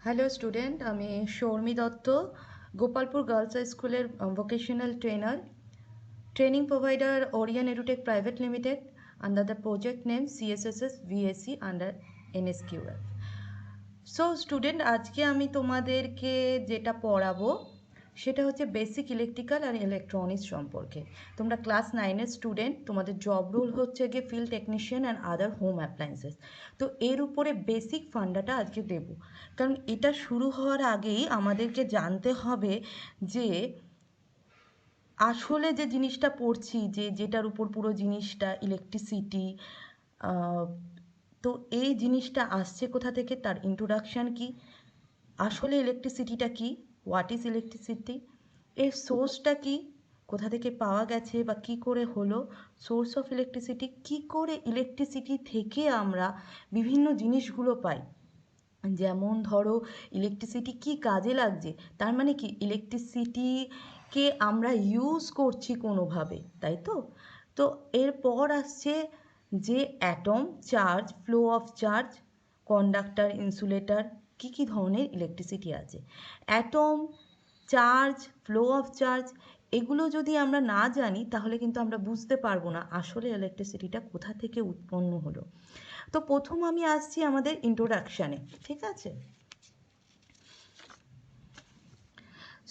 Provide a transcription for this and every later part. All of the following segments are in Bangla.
হ্যালো স্টুডেন্ট, আমি শর্মি দত্ত, গোপালপুর গার্লস হাই স্কুলের vocational trainer, training provider Orion Edutech private limited under the project name CSSS VSC under NSQF। So student, আজকে আমি তোমাদেরকে যেটা পড়াবো সেটা হচ্ছে বেসিক ইলেকট্রিক্যাল আর ইলেকট্রনিক্স সম্পর্কে। তোমরা ক্লাস 9-এর স্টুডেন্ট, তোমাদের জব রোল হচ্ছে গিয়ে field technician and other home appliances. তো এর উপরে বেসিক ফান্ডাটা আজকে দেব, কারণ এটা শুরু হওয়ার আগেই আমাদেরকে জানতে হবে যে আসলে যে জিনিসটা পড়ছি, যেটার উপর পুরো জিনিসটা ইলেকট্রিসিটি, তো এই জিনিসটা আসছে কোথা থেকে, তার ইন্ট্রোডাকশান কি, আসলে ইলেকট্রিসিটিটা কি, হোয়াট ইজ ইলেকট্রিসিটি, এর সোর্সটা কি, কোথা থেকে পাওয়া গেছে বা কি করে হলো, সোর্স অফ ইলেকট্রিসিটি, কি করে ইলেকট্রিসিটি থেকে আমরা বিভিন্ন জিনিসগুলো পাই। যেমন ধরো, ইলেকট্রিসিটি কি কাজে লাগছে, তার মানে কি ইলেকট্রিসিটিকে আমরা ইউজ করছি কোনোভাবে, তাই তো। তো এরপর আসছে যে atom, charge, flow of charge, conductor, insulator, কী ধরনের ইলেকট্রিসিটি আছে। Atom, charge, flow of charge, এগুলো যদি আমরা না জানি তাহলে কিন্তু আমরা বুঝতে পারবো না আসলে ইলেকট্রিসিটিটা কোথা থেকে উৎপন্ন হলো। তো প্রথম আমি আসছি আমাদের ইন্ট্রোডাকশানে, ঠিক আছে।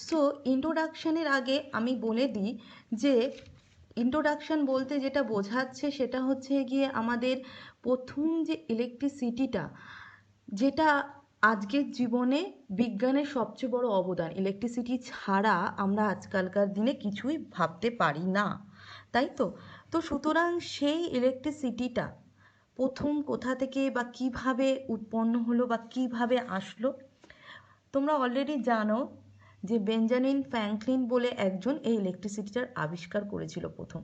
সো ইন্ট্রোডাকশানের আগে আমি বলে দিই যে ইন্ট্রোডাকশান বলতে যেটা বোঝাচ্ছে সেটা হচ্ছে গিয়ে আমাদের প্রথম যে ইলেকট্রিসিটিটা, যেটা আজকের জীবনে বিজ্ঞানের সবচেয়ে বড় অবদান। ইলেকট্রিসিটি ছাড়া আমরা আজকালকার দিনে কিছুই ভাবতে পারি না, তাই তো। তো সুতরাং সেই ইলেকট্রিসিটিটা প্রথম কোথা থেকে বা কিভাবে উৎপন্ন হলো বা কিভাবে আসলো, তোমরা অলরেডি জানো যে বেঞ্জামিন ফ্র্যাঙ্কলিন বলে একজন এই ইলেকট্রিসিটিটার আবিষ্কার করেছিল প্রথম।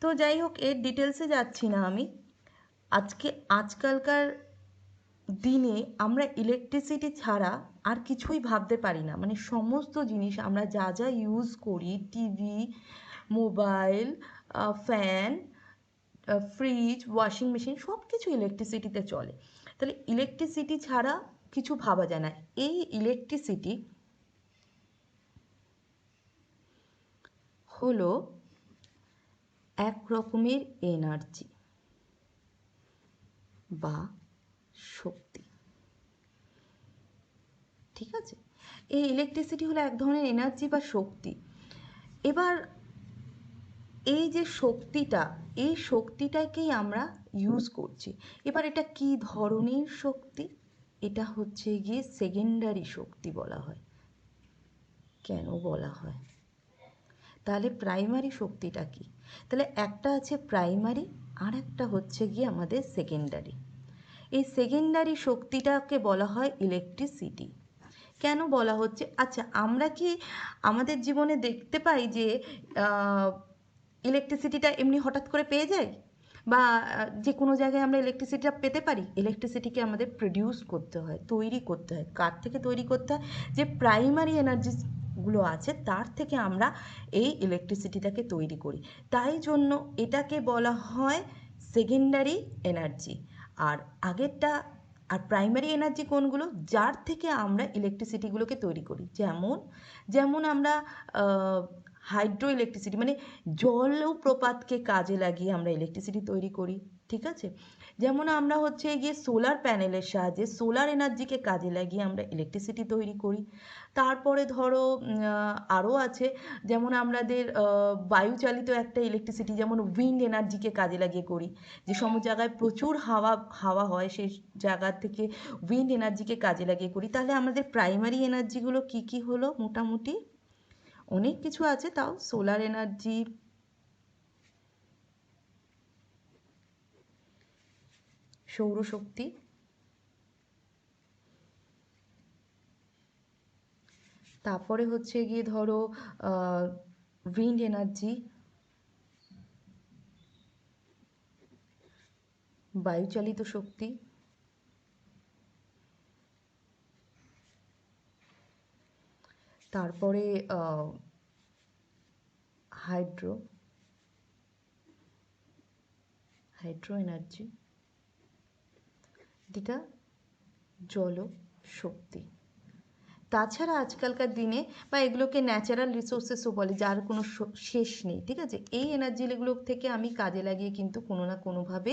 তো যাই হোক, এর ডিটেলসে যাচ্ছি না আমি আজকালকার দিনে আমরা ইলেকট্রিসিটি ছাড়া আর কিছুই ভাবতে পারি না। মানে সমস্ত জিনিস আমরা যা যা ইউজ করি, TV, mobile, fan, fridge, washing machine, সব কিছু ইলেকট্রিসিটিতে চলে। তাহলে ইলেকট্রিসিটি ছাড়া কিছু ভাবা যায় না। এই ইলেকট্রিসিটি হলো এক রকমের এনার্জি বা শক্তি, ঠিক আছে। এই ইলেকট্রিসিটি হলো এক ধরনের এনার্জি বা শক্তি। এবার এই যে শক্তিটা, এই শক্তিটাকেই আমরা ইউজ করছি। এবার এটা কি ধরনের শক্তি? এটা হচ্ছে গিয়ে সেকেন্ডারি শক্তি বলা হয়। কেন বলা হয়? তাহলে প্রাইমারি শক্তিটা কি? তাহলে একটা আছে প্রাইমারি, আর একটা হচ্ছে গিয়ে আমাদের সেকেন্ডারি। এই সেকেন্ডারি শক্তিটাকে বলা হয় ইলেকট্রিসিটি। কেন বলা হচ্ছে? আচ্ছা, আমরা কি আমাদের জীবনে দেখতে পাই যে ইলেকট্রিসিটিটা এমনি হঠাৎ করে পেয়ে যাই, বা যে কোনো জায়গায় আমরা ইলেকট্রিসিটিটা পেতে পারি? ইলেকট্রিসিটিকে আমাদের প্রডিউস করতে হয়, তৈরি করতে হয়। কার থেকে তৈরি করতে হয়? যে প্রাইমারি এনার্জিগুলো আছে তার থেকে আমরা এই ইলেকট্রিসিটিটাকে তৈরি করি। তাই জন্য এটাকে বলা হয় সেকেন্ডারি এনার্জি। আর আগেরটা, আর প্রাইমারি এনার্জি কোনগুলো? যার থেকে আমরা ইলেকট্রিসিটিগুলোকে তৈরি করি। যেমন যেমন আমরা হাইড্রো ইলেকট্রিসিটি, মানে জলপ্রপাতকে কাজে লাগিয়ে আমরা ইলেকট্রিসিটি তৈরি করি, ঠিক আছে। যেমন আমরা হচ্ছে গিয়ে সোলার প্যানেলের সাহায্যে সোলার এনার্জিকে কাজে লাগিয়ে আমরা ইলেকট্রিসিটি তৈরি করি। তারপরে ধরো আরও আছে, যেমন আমাদের বায়ুচালিত একটা ইলেকট্রিসিটি, যেমন উইন্ড এনার্জিকে কাজে লাগিয়ে করি। যে সমস্ত জায়গায় প্রচুর হাওয়া হাওয়া হয় সেই জায়গা থেকে উইন্ড এনার্জিকে কাজে লাগিয়ে করি। তাহলে আমাদের প্রাইমারি এনার্জিগুলো কি কি হলো? মোটামুটি অনেক কিছু আছে, তাও সোলার এনার্জি, সৌরশক্তি, তারপরে হচ্ছে গিয়ে ধরো উইন্ড এনার্জি, বায়ুচালিত শক্তি, তারপরে হাইড্রো হাইড্রো এনার্জি, যেটা জল শক্তি। তাছাড়া আজকালকার দিনে বা এগুলোকে ন্যাচারাল রিসোর্সেসও বলে, যার কোনো শেষ নেই, ঠিক আছে। এই এনার্জিগুলো থেকে আমি কাজে লাগিয়ে কিন্তু কোনো না কোনোভাবে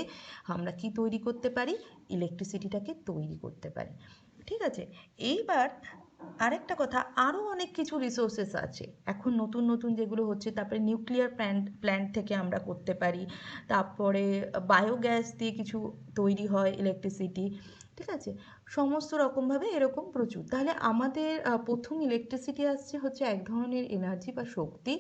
আমরা কি তৈরি করতে পারি, ইলেকট্রিসিটিটাকে তৈরি করতে পারি, ঠিক আছে। এইবার আরেকটা কথা, আরও অনেক কিছু রিসোর্সেস আছে এখন নতুন নতুন যেগুলো হচ্ছে। তারপরে নিউক্লিয়ার প্ল্যান্ট থেকে আমরা করতে পারি, তারপরে বায়োগ্যাস দিয়ে কিছু তৈরি হয় ইলেকট্রিসিটি, ঠিক আছে। সমস্ত রকমভাবে এরকম প্রচুর। তাহলে আমাদের প্রথম ইলেকট্রিসিটি আসছে হচ্ছে এক ধরনের এনার্জি বা শক্তি,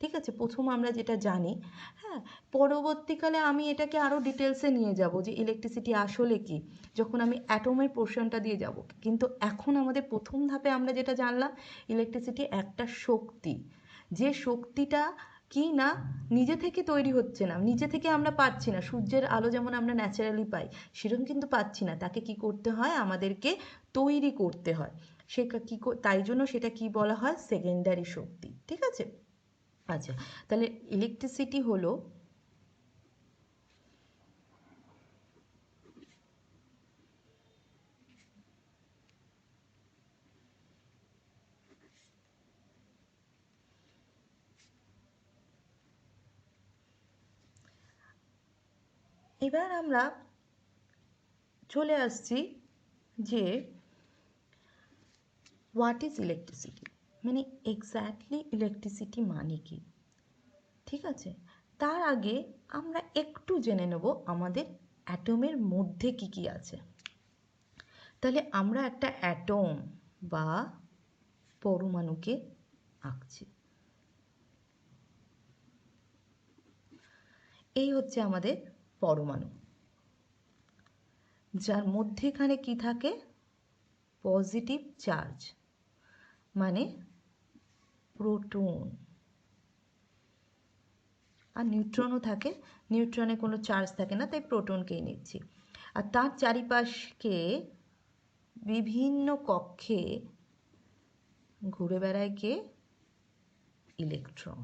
ঠিক আছে, প্রথম আমরা যেটা জানি। হ্যাঁ, পরবর্তীকালে আমি এটাকে আরও ডিটেলসে নিয়ে যাব যে ইলেকট্রিসিটি আসলে কি, যখন আমি অ্যাটমের পোর্শনটা দিয়ে যাব। কিন্তু এখন আমাদের প্রথম ধাপে আমরা যেটা জানলাম, ইলেকট্রিসিটি একটা শক্তি, যে শক্তিটা কি না নিজে থেকে তৈরি হচ্ছে না, নিজে থেকে আমরা পাচ্ছি না। সূর্যের আলো যেমন আমরা ন্যাচারালি পাই, সেরকম কিন্তু পাচ্ছি না, তাকে কি করতে হয়, আমাদেরকে তৈরি করতে হয়। সেটা কি, তাই জন্য সেটা কি বলা হয়, সেকেন্ডারি শক্তি, ঠিক আছে। আচ্ছা, তাহলে ইলেকট্রিসিটি হলো এবার আমরা চলে আসছি যে হোয়াট ইজ ইলেকট্রিসিটি, মানে এক্স্যাক্টলি ইলেকট্রিসিটি মানে কি, ঠিক আছে। তার আগে আমরা একটু জেনে নেব আমাদের অ্যাটমের মধ্যে কি কি আছে। তাহলে আমরা একটা অ্যাটম বা পরমাণুকে আঁকছি। এই হচ্ছে আমাদের পরমাণু, যার মধ্যেখানে কি থাকে, পজিটিভ চার্জ, মানে প্রোটন। আর নিউট্রনও থাকে, নিউট্রনে কোনো চার্জ থাকে না, তাই প্রোটনকেই নিচ্ছি। আর তার চারিপাশকে বিভিন্ন কক্ষে ঘুরে বেড়ায় কে, ইলেকট্রন।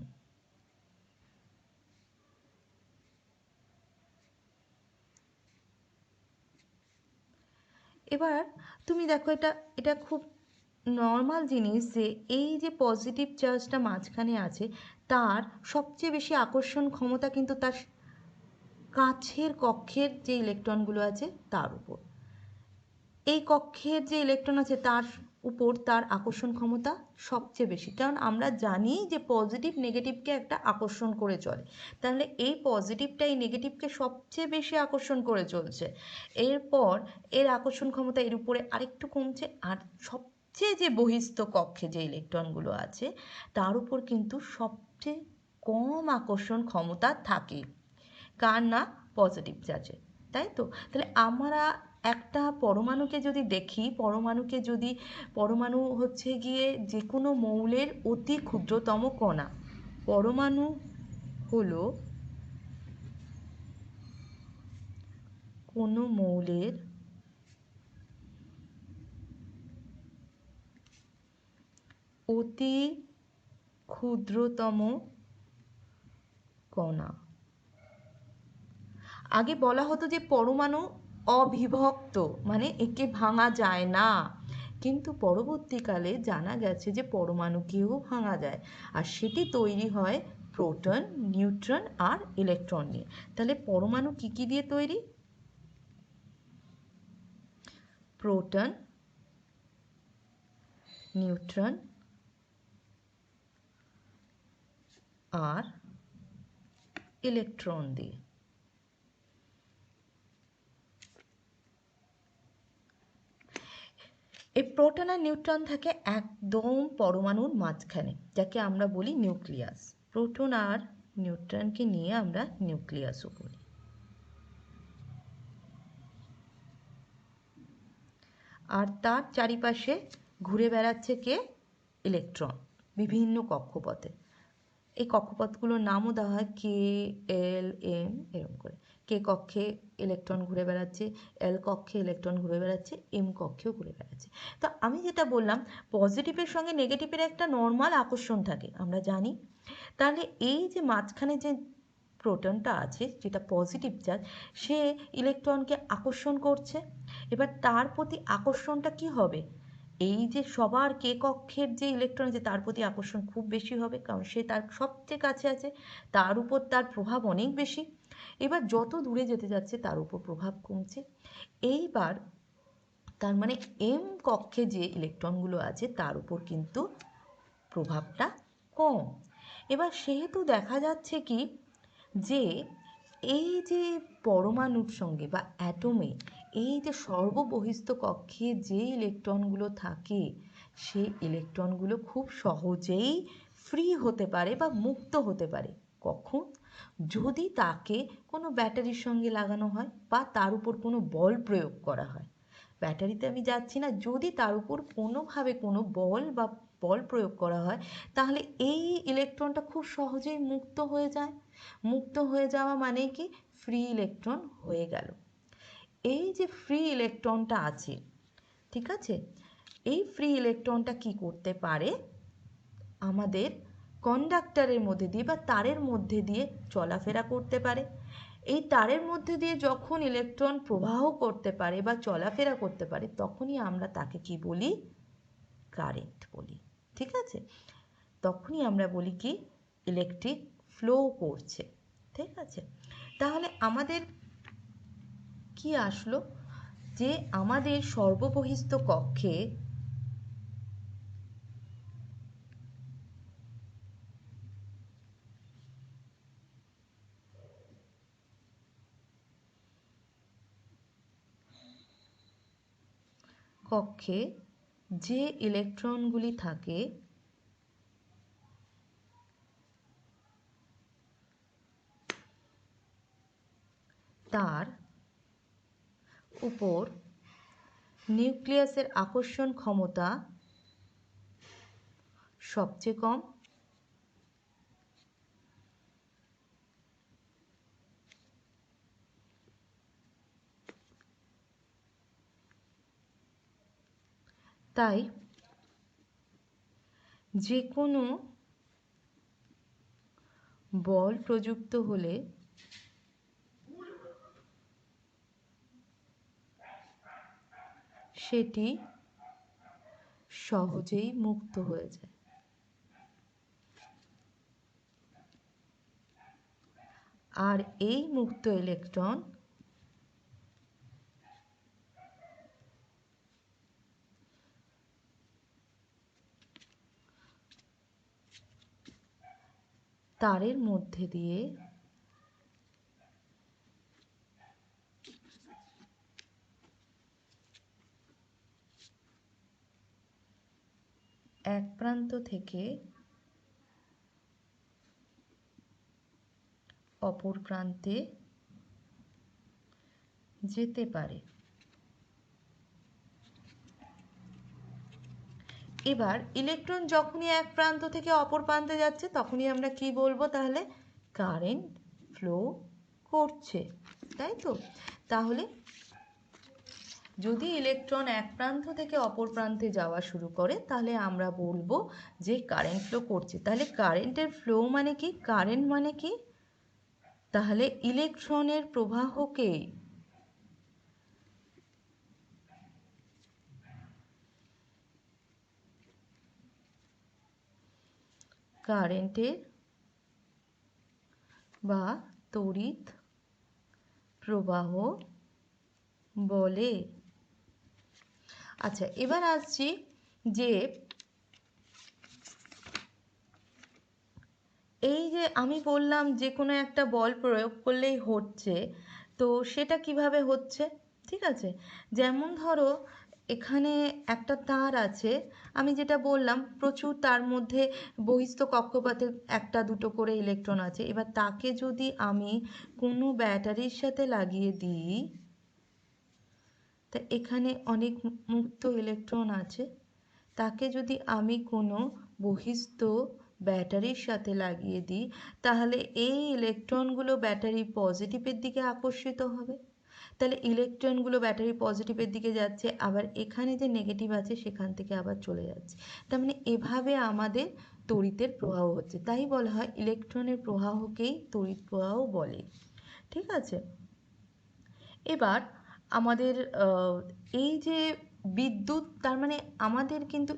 এবার তুমি দেখো, এটা এটা খুব নর্মাল জিনিস যে এই যে পজিটিভ চার্জটা মাঝখানে আছে, তার সবচেয়ে বেশি আকর্ষণ ক্ষমতা কিন্তু তার কাছের কক্ষের যে ইলেকট্রনগুলো আছে তার উপর। এই কক্ষের যে ইলেকট্রন আছে তার উপর তার আকর্ষণ ক্ষমতা সবচেয়ে বেশি, কারণ আমরা জানি যে পজিটিভ নেগেটিভকে একটা আকর্ষণ করে চলে। তাহলে এই পজিটিভটা এই নেগেটিভকে সবচেয়ে বেশি আকর্ষণ করে চলছে। এরপর এর আকর্ষণ ক্ষমতা এর উপরে আরেকটু কমছে, আর সবচেয়ে যে বহিস্থ কক্ষে যে ইলেকট্রনগুলো আছে তার উপর কিন্তু সবচেয়ে কম আকর্ষণ ক্ষমতা থাকে, কার না, পজিটিভ চার্জে, তাই তো। তাহলে আমরা একটা পরমাণুকে যদি দেখি, পরমাণু হচ্ছে গিয়ে যে কোনো মৌলের অতি ক্ষুদ্রতম কণা। পরমাণু হলো কোনো মৌলের অতি ক্ষুদ্রতম কণা। আগে বলা হতো যে পরমাণু অবিভক্ত, মানে একে ভাঙা যায় না, কিন্তু পরবর্তীকালে জানা গেছে যে পরমাণুকেও ভাঙা যায়, আর সেটি তৈরি হয় প্রোটন, নিউট্রন আর ইলেকট্রন নিয়ে। তাহলে পরমাণু কি কি দিয়ে তৈরি, প্রোটন, নিউট্রন আর ইলেকট্রন দিয়ে। এই প্রোটন আর নিউট্রন থাকে একদম পরমাণুর মাঝখানে, যাকে আমরা বলি নিউক্লিয়াস। প্রোটন আর নিউট্রনকে নিয়ে আমরা নিউক্লিয়াসও বলি। আর তার চারিপাশে ঘুরে বেড়াচ্ছে কে, ইলেকট্রন, বিভিন্ন কক্ষপথে। এই কক্ষপথগুলোর নামও দেওয়া হয় কে, এল, এম, এরকম করে। কে কক্ষে ইলেকট্রন ঘুরে বেড়াচ্ছে, এল কক্ষে ইলেকট্রন ঘুরে বেড়াচ্ছে, এম কক্ষেও ঘুরে বেড়াচ্ছে। তো আমি যেটা বললাম, পজিটিভের সঙ্গে নেগেটিভের একটা নর্মাল আকর্ষণ থাকে, আমরা জানি। তাহলে এই যে মাঝখানে যে প্রোটনটা আছে, যেটা পজিটিভ চার্জ, সে ইলেকট্রনকে আকর্ষণ করছে, এবার তার প্রতি আকর্ষণটা কি হবে? এই যে সবার কে কক্ষের যে ইলেকট্রন আছে তার প্রতি আকর্ষণ খুব বেশি হবে, কারণ সে তার সবচেয়ে কাছে আছে, তার উপর তার প্রভাব অনেক বেশি। এবার যত দূরে যেতে যাচ্ছে তার উপর প্রভাব কমছে। এইবার তার মানে এম কক্ষে যে ইলেকট্রনগুলো আছে তার উপর কিন্তু প্রভাবটা কম। এবার সেহেতু দেখা যাচ্ছে কি যে এই যে পরমাণুর সঙ্গে বা অ্যাটমে এই যে সর্ববহিস্থ কক্ষে যে ইলেকট্রনগুলো থাকে সেই ইলেকট্রনগুলো খুব সহজেই ফ্রি হতে পারে বা মুক্ত হতে পারে। কখন? যদি তাকে কোনো ব্যাটারির সঙ্গে লাগানো হয় বা তার উপর কোনো বল প্রয়োগ করা হয়। ব্যাটারিতে আমি যাচ্ছি না, যদি তার উপর কোনোভাবে কোনো বল প্রয়োগ করা হয় তাহলে এই ইলেকট্রনটা খুব সহজেই মুক্ত হয়ে যায়। মুক্ত হয়ে যাওয়া মানে কি? ফ্রি ইলেকট্রন হয়ে গেল। এই যে ফ্রি ইলেকট্রনটা আছে, ঠিক আছে, এই ফ্রি ইলেকট্রনটা কি করতে পারে? আমাদের কন্ডাক্টরের মধ্যে দিয়ে বা তারের মধ্যে দিয়ে চলাফেরা করতে পারে। এই তারের মধ্যে দিয়ে যখন ইলেকট্রন প্রবাহ করতে পারে বা চলাফেরা করতে পারে তখনই আমরা তাকে কি বলি? কারেন্ট বলি। ঠিক আছে, তখনই আমরা বলি কি? ইলেকট্রিক ফ্লো করছে। ঠিক আছে, তাহলে আমাদের কি আসলো? যে আমাদের সর্ববহিস্থ কক্ষে কক্ষে যে ইলেকট্রনগুলি থাকে তার উপর নিউক্লিয়াসের আকর্ষণ ক্ষমতা সবচেয়ে কম। তাই যে কোনো বল প্রযুক্ত হলে সেটি সহজেই মুক্ত হয়ে যায়। আর এই মুক্ত ইলেকট্রন তারের মধ্যে দিয়ে এক প্রান্ত থেকে অপর প্রান্তে যেতে পারে। এবার ইলেকট্রন যখনই এক প্রান্ত থেকে অপর প্রান্তে যাচ্ছে তখনই আমরা কি বলবো? তাহলে কারেন্ট ফ্লো করছে, তাই তো? তাহলে যদি ইলেকট্রন এক প্রান্ত থেকে অপর প্রান্তে যাওয়া শুরু করে তাহলে আমরা বলবো যে কারেন্ট ফ্লো করছে। তাহলে কারেন্টের ফ্লো মানে কি? কারেন্ট মানে কি? তাহলে ইলেকট্রনের প্রবাহকে কারেন্টের বা তড়িৎ প্রবাহ বলে। আচ্ছা, এবার আসছি যে এই যে আমি বললাম যে কোনো একটা বল প্রয়োগ করলেই হচ্ছে, তো সেটা কিভাবে হচ্ছে? ঠিক আছে, যেমন ধরো এখানে একটা তার আছে, আমি যেটা বললাম প্রচুর তার মধ্যে বহিস্থ কক্ষপথে একটা দুটো করে ইলেকট্রন আছে। এবার তাকে যদি আমি কোনো ব্যাটারির সাথে লাগিয়ে দিই, তা এখানে অনেক মুক্ত ইলেকট্রন আছে, তাকে যদি আমি কোনো বহিস্থ ব্যাটারির সাথে লাগিয়ে দিই তাহলে এই ইলেকট্রনগুলো ব্যাটারি পজিটিভের দিকে আকর্ষিত হবে। তাহলে ইলেকট্রনগুলো ব্যাটারি পজিটিভের দিকে যাচ্ছে, আবার এখানে যে নেগেটিভ আছে সেখান থেকে আবার চলে যাচ্ছে। তার মানে এভাবে আমাদের তড়িতের প্রবাহ হচ্ছে, তাই বলা হয় ইলেকট্রনের প্রবাহকেই তড়িৎ প্রবাহ বলে। ঠিক আছে, এবার আমাদের এই যে বিদ্যুৎ, তার মানে আমাদের কিন্তু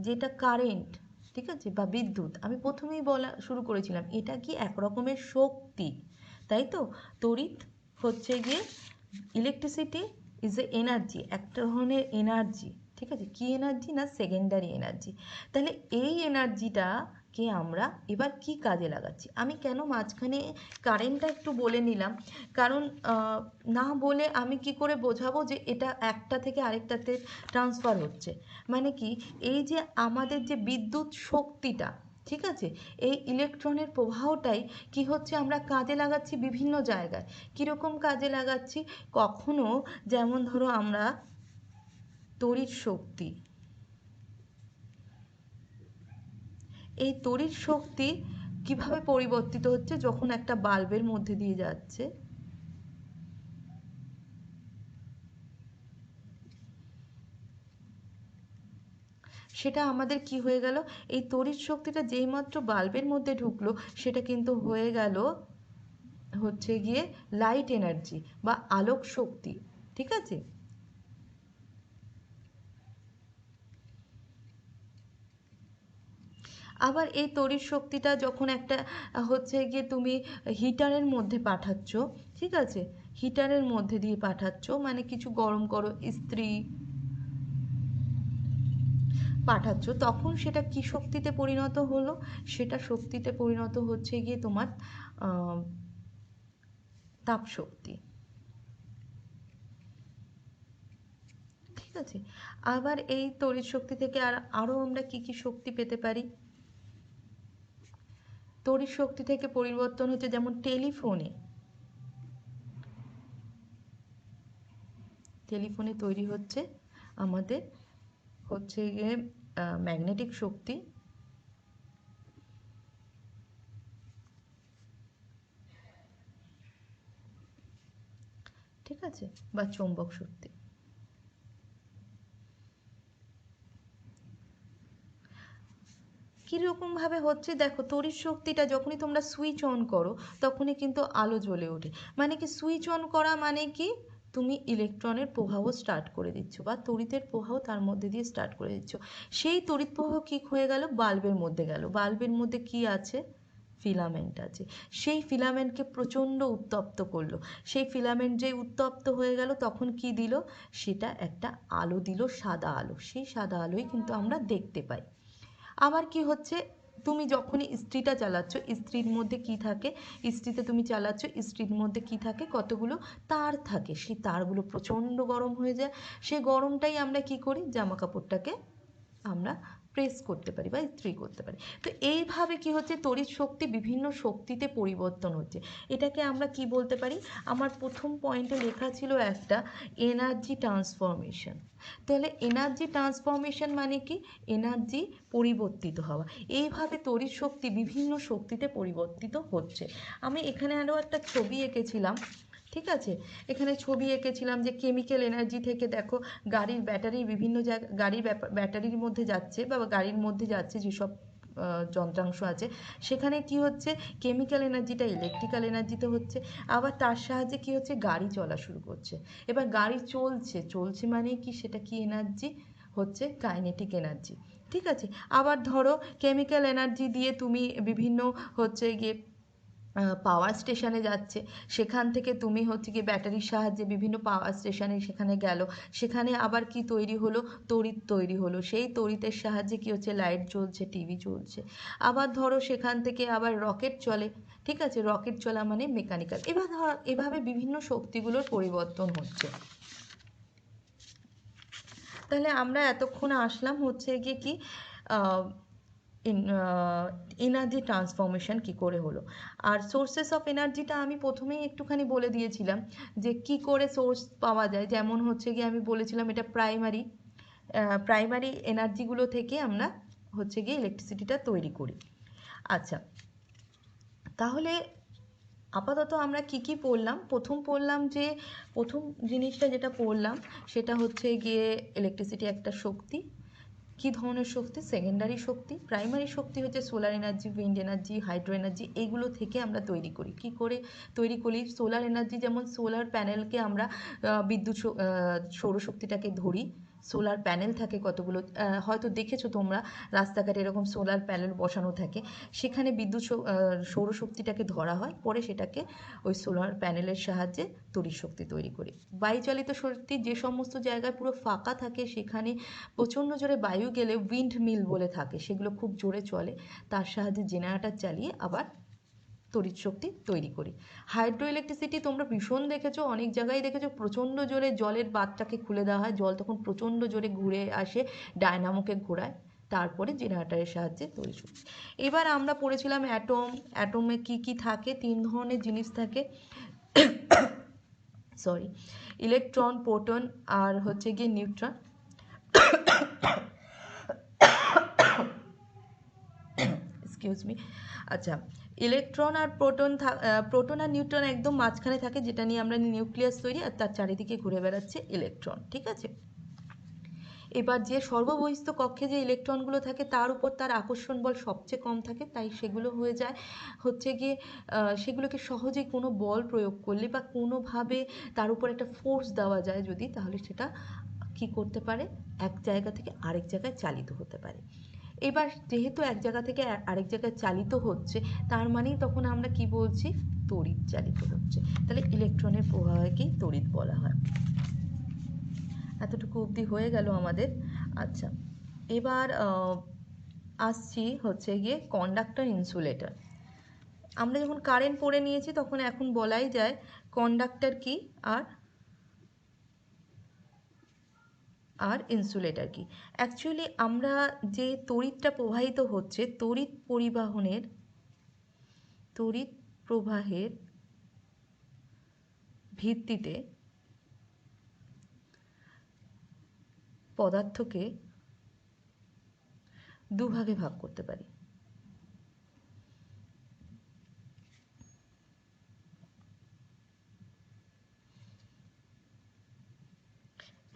যেটা কারেন্ট, ঠিক আছে, বা বিদ্যুৎ, আমি প্রথমেই বলা শুরু করেছিলাম এটা কি এক রকমের শক্তি, তাই তো। তড়িৎ হচ্ছে গিয়ে, ইলেকট্রিসিটি ইজ এ এনার্জি, একটা ধরনের এনার্জি, ঠিক আছে। কি এনার্জি? না সেকেন্ডারি এনার্জি। তাহলে এই এনার্জিটাকে আমরা এবার কি কাজে লাগাচ্ছি? আমি কেন মাঝখানে কারেন্টটা একটু বলে নিলাম, কারণ না বলে আমি কি করে বোঝাবো যে এটা একটা থেকে আরেকটাতে ট্রান্সফার হচ্ছে। মানে কি, এই যে আমাদের যে বিদ্যুৎ শক্তিটা, ঠিক আছে, এই ইলেকট্রনের প্রবাহটাই কি হচ্ছে আমরা কাজে লাগাচ্ছি বিভিন্ন জায়গায়। কীরকম কাজে লাগাচ্ছি? কখনো যেমন ধরো আমরা তড়িৎ শক্তি, এই তড়িৎ শক্তি কিভাবে পরিবর্তিত হচ্ছে যখন একটা বাল্বের মধ্যে দিয়ে যাচ্ছে, সেটা আমাদের কি হয়ে গেল? এই তড়িৎ শক্তিটা যেইমাত্র বাল্বের মধ্যে ঢুকলো সেটা কিন্তু হয়ে গেল হচ্ছে গিয়ে লাইট এনার্জি বা আলোক শক্তি, ঠিক আছে। আবার এই তড়িৎ শক্তিটা যখন একটা হচ্ছে গিয়ে তুমি হিটারের মধ্যে পাঠাচ্ছ, ঠিক আছে, হিটারের মধ্যে দিয়ে পাঠাচ্ছ, মানে কিছু গরম করো, ইস্ত্রি পাঠাচ্ছ, তখন সেটা কি শক্তিতে পরিণত হলো? সেটা শক্তিতে পরিণত হচ্ছে গিয়ে তোমার তাপ শক্তি, ঠিক আছে। আবার এই তড়িৎ শক্তি থেকে আরও আমরা কি কি শক্তি পেতে পারি? তড়িৎ শক্তি থেকে পরিবর্তন হচ্ছে যেমন টেলিফোনে তৈরি হচ্ছে আমাদের হচ্ছে গিয়ে ম্যাগনেটিক শক্তি, ঠিক আছে, বা চৌম্বক শক্তি। কীরকমভাবে হচ্ছে দেখো, তড়িৎ শক্তিটা যখনই তোমরা সুইচ অন করো তখনই কিন্তু আলো জ্বলে ওঠে। মানে কি, সুইচ অন করা মানে কি, তুমি ইলেকট্রনের প্রবাহ স্টার্ট করে দিচ্ছ বা তড়িতের প্রবাহ তার মধ্যে দিয়ে স্টার্ট করে দিচ্ছ। সেই তড়িৎ প্রবাহ কী হয়ে গেল? বাল্বের মধ্যে গেল। বাল্বের মধ্যে কি আছে? ফিলামেন্ট আছে। সেই ফিলামেন্টকে প্রচণ্ড উত্তপ্ত করলো। সেই ফিলামেন্ট যে উত্তপ্ত হয়ে গেল তখন কি দিল? সেটা একটা আলো দিল, সাদা আলো। সেই সাদা আলোই কিন্তু আমরা দেখতে পাই। আবার কি হচ্ছে, তুমি যখনই ইস্ত্রিটা চালাচ্ছ, ইস্ত্রির মধ্যে কি থাকে? ইস্ত্রিতে তুমি চালাচ্ছ, ইস্ত্রির মধ্যে কি থাকে? কতগুলো তার থাকে। সেই তারগুলো প্রচণ্ড গরম হয়ে যায়। সেই গরমটাই আমরা কি করি? জামা কাপড়টাকে আমরা প্রেস করতে পারি বা ইস্ত্রি করতে পারি। তো এইভাবে কি হচ্ছে, তড়িৎ শক্তি বিভিন্ন শক্তিতে পরিবর্তন হচ্ছে। এটাকে আমরা কি বলতে পারি? আমার প্রথম পয়েন্টে লেখা ছিল একটা এনার্জি ট্রান্সফরমেশন। তাহলে এনার্জি ট্রান্সফরমেশন মানে কি? এনার্জি পরিবর্তিত হওয়া। এইভাবে তড়িৎ শক্তি বিভিন্ন শক্তিতে পরিবর্তিত হচ্ছে। আমি এখানে আরও একটা ছবি এঁকেছিলাম, ঠিক আছে। এখানে ছবি এঁকেছিলাম যে কেমিক্যাল এনার্জি থেকে দেখো, গাড়ির ব্যাটারি বিভিন্ন জায়গা, গাড়ির ব্যাটারির মধ্যে যাচ্ছে বা গাড়ির মধ্যে যাচ্ছে যেসব যন্ত্রাংশ আছে, সেখানে কি হচ্ছে, কেমিক্যাল এনার্জিটা ইলেকট্রিক্যাল এনার্জিতে হচ্ছে। আবার তার সাহায্যে কি হচ্ছে, গাড়ি চলা শুরু করছে। এবার গাড়ি চলছে, চলছে মানে কি, সেটা কি এনার্জি? হচ্ছে কাইনেটিক এনার্জি, ঠিক আছে। আবার ধরো কেমিক্যাল এনার্জি দিয়ে তুমি বিভিন্ন হচ্ছে গিয়ে পাওয়ার স্টেশনে যাচ্ছে, সেখান থেকে তুমি হচ্ছে গিয়ে ব্যাটারির সাহায্যে বিভিন্ন পাওয়ার স্টেশনে সেখানে গেল, সেখানে আবার কি তৈরি হলো? তড়িৎ তৈরি হলো। সেই তড়িতের সাহায্যে কি হচ্ছে, লাইট জ্বলছে, টিভি চলছে। আবার ধরো সেখান থেকে আবার রকেট চলে, ঠিক আছে, রকেট চলা মানে মেকানিক্যাল। এবার ধর এভাবে বিভিন্ন শক্তিগুলোর পরিবর্তন হচ্ছে। তাহলে আমরা এতক্ষণ আসলাম হচ্ছে গিয়ে কি, এনার্জি ট্রান্সফরমেশন কি করে হলো। আর সোর্সেস অফ এনার্জিটা আমি প্রথমেই একটুখানি বলে দিয়েছিলাম যে কি করে সোর্স পাওয়া যায়। যেমন হচ্ছে গিয়ে আমি বলেছিলাম এটা প্রাইমারি এনার্জিগুলো থেকে আমরা হচ্ছে গিয়ে ইলেকট্রিসিটিটা তৈরি করি। আচ্ছা, তাহলে আপাতত আমরা কি কি পড়লাম? প্রথম জিনিসটা যেটা পড়লাম সেটা হচ্ছে গিয়ে ইলেকট্রিসিটি একটা শক্তি, কী ধরনের শক্তি? সেকেন্ডারি শক্তি। প্রাইমারি শক্তি হচ্ছে solar energy, wind energy, hydro energy, এইগুলো থেকে আমরা তৈরি করি। কী করে তৈরি করি? সোলার এনার্জি, যেমন সোলার প্যানেলকে আমরা সৌরশক্তিটাকে ধরি। সোলার প্যানেল থাকে কতগুলো, হয়তো দেখেছো তোমরা রাস্তাঘাটে এরকম সোলার প্যানেল বসানো থাকে, সেখানে সৌরশক্তিটাকে ধরা হয়, পরে সেটাকে ওই সোলার প্যানেলের সাহায্যে তড়িৎ শক্তি তৈরি করি। বায়ুচালিত শক্তি, যে সমস্ত জায়গায় পুরো ফাঁকা থাকে সেখানে প্রচণ্ড জোরে বায়ু গেলে উইন্ড মিল বলে থাকে, সেগুলো খুব জোরে চলে, তার সাহায্যে জেনারেটর চালিয়ে আবার তড়িৎ শক্তি তৈরি করি। হাইড্রো ইলেকট্রিসিটি তোমরা ভীষণ দেখেছো, অনেক জায়গায় দেখেছো প্রচণ্ড জোরে জলের বাঁধটাকে খুলে দেওয়া হয়, জল তখন প্রচণ্ড জোরে ঘুরে আসে, ডায়নামোকে ঘোরায়, তারপরে জেনারেটরের সাহায্যে তৈরি শক্তি। এবার আমরা পড়েছিলাম অ্যাটম। অ্যাটমে কি কি থাকে? 3 ধরনের জিনিস থাকে, সরি, ইলেকট্রন, প্রোটন আর হচ্ছে গিয়ে নিউট্রন। Excuse me. আচ্ছা, ইলেকট্রন আর প্রোটন আর নিউট্রন একদম মাঝখানে থাকে, যেটা নিয়ে আমরা নিউক্লিয়াস তৈরি, আর তার চারিদিকে ঘুরে বেড়াচ্ছে ইলেকট্রন, ঠিক আছে? এবার যে সর্ববহিস্থ কক্ষে যে ইলেকট্রনগুলো থাকে তার উপর তার আকর্ষণ বল সবচেয়ে কম থাকে, তাই সেগুলো হয়ে যায় হচ্ছে গিয়ে সেগুলোকে সহজেই কোনো বল প্রয়োগ করলে বা কোনোভাবে তার উপর একটা ফোর্স দেওয়া যায় যদি, তাহলে সেটা কি করতে পারে? এক জায়গা থেকে আরেক জায়গায় চালিত হতে পারে। এবার যেহেতু এক জায়গা থেকে আরেক জায়গায় চালিত হচ্ছে, তার মানেই তখন আমরা কি বলছি? তড়িৎ চালিত হচ্ছে। তাহলে ইলেকট্রনের প্রবাহকেই তড়িৎ বলা হয়। এতটুকু অবধি হয়ে গেল আমাদের। আচ্ছা, এবার আসছি হচ্ছে গিয়ে কন্ডাক্টর, ইনসুলেটর। আমরা যখন কারেন্ট পড়ে নিয়েছি তখন এখন বলাই যায় কন্ডাক্টর কি আর ইনসুলেটর কি। অ্যাকচুয়ালি আমরা যে তড়িৎটা প্রবাহিত হচ্ছে, তড়িৎ প্রবাহের ভিত্তিতে পদার্থকে দুভাগে ভাগ করতে পারি।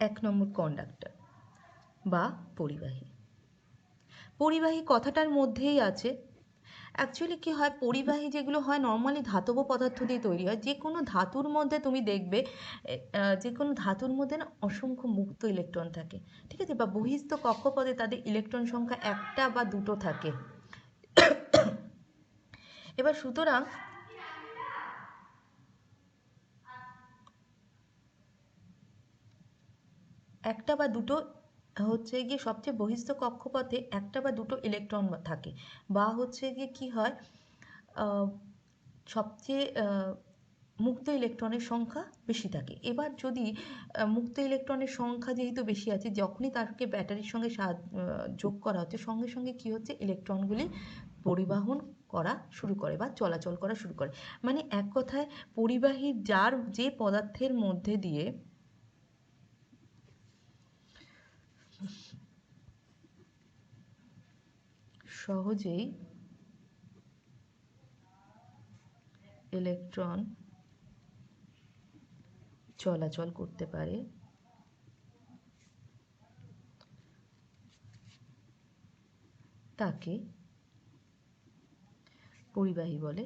এক নম্বর কন্ডাক্টর বা পরিবাহী। পরিবাহী কথাটার মধ্যেই আছে। অ্যাকচুয়ালি কী হয়, পরিবাহী যেগুলো হয় নর্মালি ধাতব পদার্থ দিয়ে তৈরি হয়। যে কোনো ধাতুর মধ্যে তুমি দেখবে, যে কোনো ধাতুর মধ্যে না অসংখ্য মুক্ত ইলেকট্রন থাকে, ঠিক আছে? বা বহিস্থ কক্ষপথে তাদের ইলেকট্রন সংখ্যা একটা বা দুটো থাকে। এবার সুতরাং একটা বা দুটো হচ্ছে গিয়ে সবচেয়ে বহিস্থ কক্ষপথে একটা বা দুটো ইলেকট্রন থাকে, বা হচ্ছে গিয়ে কী হয়, সবচেয়ে মুক্ত ইলেকট্রনের সংখ্যা বেশি থাকে। এবার যদি মুক্ত ইলেকট্রনের সংখ্যা যেহেতু বেশি আছে, যখনই তাকে ব্যাটারির সঙ্গে যোগ করা হচ্ছে, সঙ্গে সঙ্গে কী হচ্ছে, ইলেকট্রনগুলি পরিবহন করা শুরু করে বা চলাচল করা শুরু করে। মানে এক কথায় পরিবাহী যে পদার্থের মধ্যে দিয়ে সহজেই ইলেকট্রন চলাচল করতে পারে তাকে পরিবাহী বলে।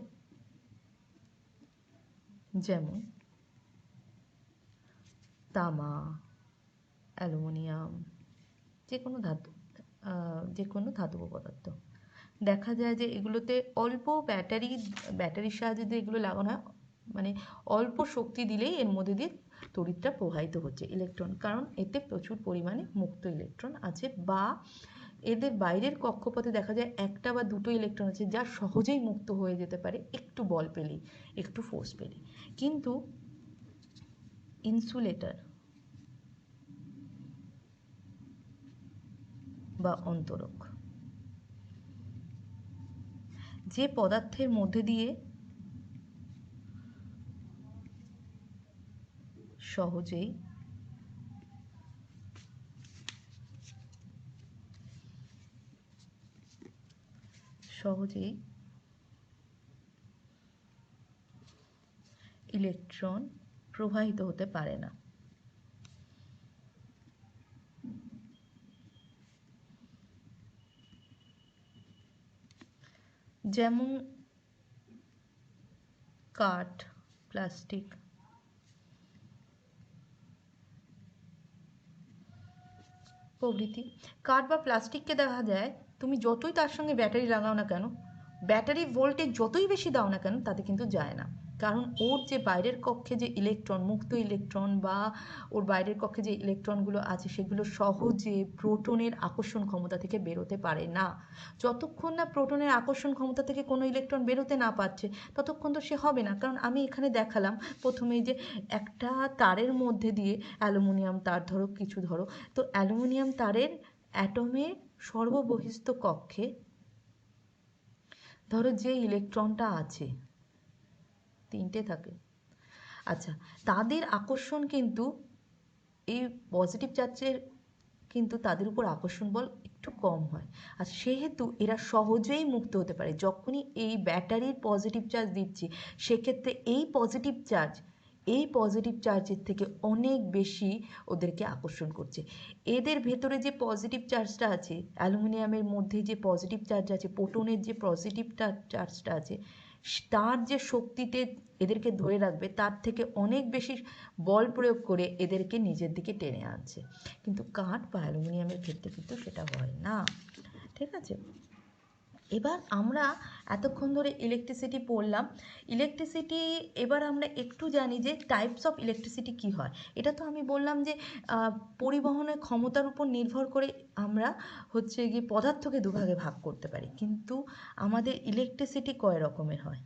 যেমন তামা, অ্যালুমিনিয়াম, যে কোনো ধাতব পদার্থ। দেখা যায় যে এগুলোতে অল্প ব্যাটারির সাহায্যে যদি এগুলো লাগানো হয়, মানে অল্প শক্তি দিলেই এর মধ্যে দিয়ে তড়িৎটা প্রবাহিত হচ্ছে ইলেকট্রন, কারণ এতে প্রচুর পরিমাণে মুক্ত ইলেকট্রন আছে, বা এদের বাইরের কক্ষপথে দেখা যায় একটা বা দুটো ইলেকট্রন আছে যা সহজেই মুক্ত হয়ে যেতে পারে একটু বল পেলেই, একটু ফোর্স পেলেই। কিন্তু ইনসুলেটর বা অন্তরক, যে পদার্থের মধ্যে দিয়ে সহজেই ইলেকট্রন প্রবাহিত হতে পারে না। যেমন কাঠ, প্লাস্টিক, প্রভৃতি। কাঠ বা প্লাস্টিককে দেখা যায় তুমি যতই তার সঙ্গে ব্যাটারি লাগাও না কেন, ব্যাটারি ভোল্টেজ যতই বেশি দাও না কেন, তাতে কিন্তু যায় না। কারণ ওর যে বাইরের কক্ষে যে ইলেকট্রন, মুক্ত ইলেকট্রন বা ওর বাইরের কক্ষে যে ইলেকট্রনগুলো আছে সেগুলো সহজে প্রোটনের আকর্ষণ ক্ষমতা থেকে বেরোতে পারে না। যতক্ষণ না প্রোটনের আকর্ষণ ক্ষমতা থেকে কোনো ইলেকট্রন বেরোতে না পারছে ততক্ষণ তো সে হবে না। কারণ আমি এখানে দেখালাম প্রথমেই যে একটা তারের মধ্যে দিয়ে অ্যালুমিনিয়াম তার ধরো, কিছু ধরো, তো অ্যালুমিনিয়াম তারের অ্যাটমের সর্ববহিস্থ কক্ষে ধরো যে ইলেকট্রনটা আছে, তিনটে থাকে, আচ্ছা, তাদের আকর্ষণ কিন্তু এই পজিটিভ চার্জের কিন্তু তাদের উপর আকর্ষণ বল একটু কম হয়। আর সেহেতু এরা সহজেই মুক্ত হতে পারে। যখনই এই ব্যাটারির পজিটিভ চার্জ দিচ্ছি সেক্ষেত্রে এই পজিটিভ চার্জের থেকে অনেক বেশি ওদেরকে আকর্ষণ করছে। এদের ভেতরে যে পজিটিভ চার্জটা আছে, অ্যালুমিনিয়ামের মধ্যে যে পজিটিভ চার্জ আছে, প্রোটনের যে পজিটিভ চার্জটা আছে, তার যে শক্তিতে এদেরকে ধরে রাখবে তার থেকে অনেক বেশি বল প্রয়োগ করে এদেরকে নিজের দিকে টেনে আনছে। কিন্তু কাঠ বা অ্যালুমিনিয়ামের ক্ষেত্রে কিন্তু সেটা হয় না। ঠিক আছে, এবার আমরা এতক্ষণ ধরে ইলেকট্রিসিটি পড়লাম। ইলেকট্রিসিটি, এবার আমরা একটু জানি যে টাইপস অফ ইলেকট্রিসিটি কী হয়। এটা তো আমি বললাম যে পরিবহনের ক্ষমতার উপর নির্ভর করে আমরা হচ্ছে গিয়ে পদার্থকে দুভাগে ভাগ করতে পারি, কিন্তু আমাদের ইলেকট্রিসিটি কয় রকমের হয়।